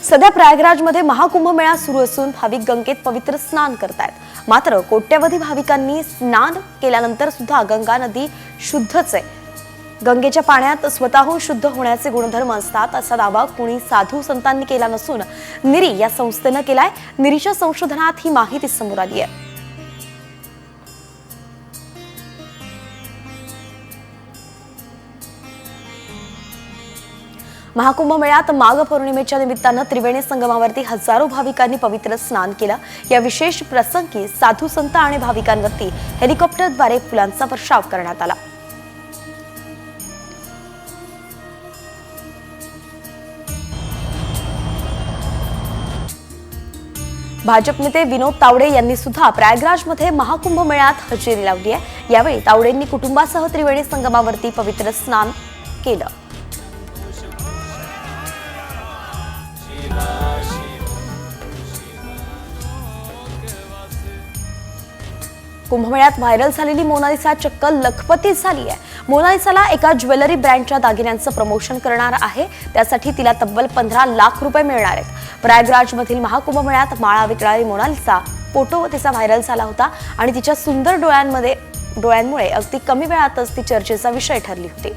सध्या प्रयागराजमध्ये महाकुंभमेळा सुरू असून भाविक गंगेत पवित्र स्नान करतायत। मात्र कोट्यवधी भाविकांनी स्नान केल्यानंतर सुद्धा गंगा नदी शुद्धच आहे। गंगेच्या पाण्यात स्वतःहून शुद्ध होण्याचे गुणधर्म असतात असा दावा कुणी साधू संतांनी केला नसून निरी या संस्थेनं केलाय। निरीच्या संशोधनात ही माहिती समोर आली आहे। महाकुंभ मेळ्यात माघ पौर्णिमेच्या निमित्तानं त्रिवेणी संगमावरती हजारो भाविकांनी पवित्र स्नान केलं। या विशेष प्रसंगी साधू संत आणि भाविकांवरती हेलिकॉप्टरद्वारे फुलांचा वर्षाव करण्यात आला। भाजप नेते विनोद तावडे यांनी सुद्धा प्रयागराजमध्ये महाकुंभ मेळ्यात हजेरी लावली आहे। यावेळी तावडेंनी कुटुंबासह त्रिवेणी संगमावरती पवित्र स्नान केलं। कुंभमेळ्यात व्हायरल झालेली मोनालिसा चक्क लखपती झाली आहे। मोनालिसाला एका ज्वेलरी ब्रँडच्या दागिन्यांचं प्रमोशन करणार आहे, त्यासाठी तिला तब्बल 15 लाख रुपये मिळणार आहेत। प्रयागराजमधील महाकुंभ मेळ्यात माळा विकणारी मोनालिसा फोटो तिचा व्हायरल झाला होता आणि तिच्या सुंदर डोळ्यांमुळे अगदी कमी वेळातच ती चर्चेचा विषय ठरली होती।